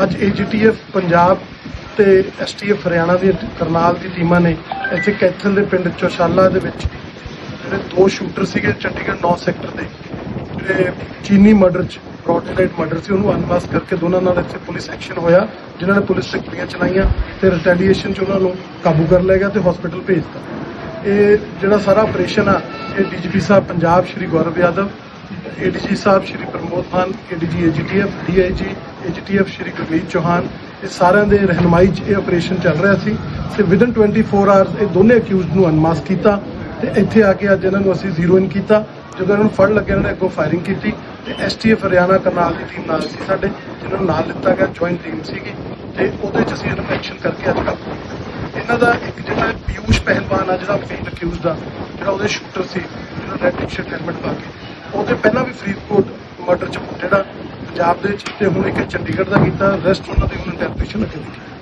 ਅੱਜ AGTF ਪੰਜਾਬ ਤੇ STF Haryana ਦੀ ਕਰਨਾਲ ਦੀ ਟੀਮਾਂ ਨੇ ਇੱਥੇ ਕੈਥਲ ਦੇ ਪਿੰਡ ਚੌਸ਼ਾਲਾ ਦੇ ਵਿੱਚ ਜਿਹੜੇ 2 ਸ਼ੂਟਰ ਸੀਗੇ ਚੰਡੀਗੜ੍ਹ 9 ਸੈਕਟਰ ਦੇ ਜਿਹੜੇ ਚੀਨੀ ਮਰਡਰ 'ਚ ਬ੍ਰੌਡ ਮਰਡਰ ਸੀ ਉਹਨੂੰ ਅਨਮਾਸਕ ਕਰਕੇ ਦੋਨਾਂ ਨਾਲ ਇੱਥੇ ਪੁਲਿਸ ਐਕਸ਼ਨ ਹੋਇਆ, ਜਿਨ੍ਹਾਂ ਨੇ ਪੁਲਿਸ ਤੇ ਗੋਲੀਆਂ ਚਲਾਈਆਂ ਤੇ ਰਿਟੈਲੀਏਸ਼ਨ 'ਚ ਉਹਨਾਂ ਨੂੰ ਕਾਬੂ ਕਰ ਲਿਆ ਗਿਆ ਤੇ ਹਸਪੀਟਲ ਭੇਜਤਾ। ਇਹ ਜਿਹੜਾ ਸਾਰਾ ਆਪਰੇਸ਼ਨ ਆ ਇਹ DGP ਸਾਹਿਬ ਪੰਜਾਬ ਸ਼੍ਰੀ ਗੌਰਵ ਯਾਦਵ, ADG ਸਾਹਿਬ ਸ਼੍ਰੀ ਪ੍ਰਮੋਦ ਮਾਨ, ADG AGTF, DIG AGTF ਸ਼੍ਰੀ ਗੁਰਮੀਤ ਚੌਹਾਨ, ਇਹ ਸਾਰਿਆਂ ਦੇ ਰਹਿਨਮਾਈ 'ਚ ਇਹ ਆਪਰੇਸ਼ਨ ਚੱਲ ਰਿਹਾ ਸੀ ਤੇ ਵਿਦਨ 24 ਆਵਰਸ ਇਹ ਦੋਨੇ ਅਕਿਊਜ਼ਡ ਨੂੰ ਅਨਮਾਸਕ ਕੀਤਾ ਤੇ ਇੱਥੇ ਆ ਕੇ ਅੱਜ ਇਹਨਾਂ ਨੂੰ ਅਸੀਂ ਜ਼ੀਰੋ ਇਨ ਕੀਤਾ। ਜਦੋਂ ਇਹਨਾਂ ਨੂੰ ਫੜ ਲੱਗਿਆ ਇਹਨਾਂ ਨੇ ਅੱਗੋਂ ਫਾਇਰਿੰਗ ਕੀਤੀ ਤੇ STF ਹਰਿਆਣਾ ਕਰਨਾਲ ਦੀ ਟੀਮ ਨਾਲ ਸੀ ਸਾਡੇ, ਜਿਹਨਾਂ ਨੂੰ ਨਾਲ ਲਿੱਤਾ ਗਿਆ, ਜੁਆਇੰਟ ਟੀਮ ਸੀਗੀ ਤੇ ਉਹਦੇ 'ਚ ਅਸੀਂ ਇਹਨਾਂ ਨੂੰ ਐਕਸ਼ਨ ਕਰਕੇ ਅੱਜ ਕਾਬੂ ਇਹਨਾਂ ਦਾ ਇੱਕ ਜਿਹੜਾ ਪਿਊਸ਼ ਪਹਿਲਵਾਨ ਆ ਜਿਹੜਾ ਮੇਨ ਅਕਿਊਜ਼ਡ ਆ, ਜਿਹੜਾ ਉਹਦੇ ਸ਼ੂਟਰ ਸੀ, ਜਿਹੜਾ ਰੈਡ ਟੀ-ਸ਼ਰਟ ਹੈਲਮਟ ਪਾ ਕੇ, ਉਹਦੇ ਪਹਿਲਾਂ ਵੀ ਫਰੀਦਕੋਟ ਮਰਡਰ 'ਚ ਜਿਹੜਾ ਪੰਜਾਬ ਦੇ 'ਚ ਤੇ ਹੁਣ ਇੱਕ ਚੰਡੀਗੜ੍ਹ ਦਾ ਕੀਤਾ, ਰੈਸਟ ਉਹਨਾਂ ਦੀ ਹੁਣ ਇੰਟਰਪ੍ਰੀਟੇਸ਼ਨ ਅੱਗੇ ਦੀ।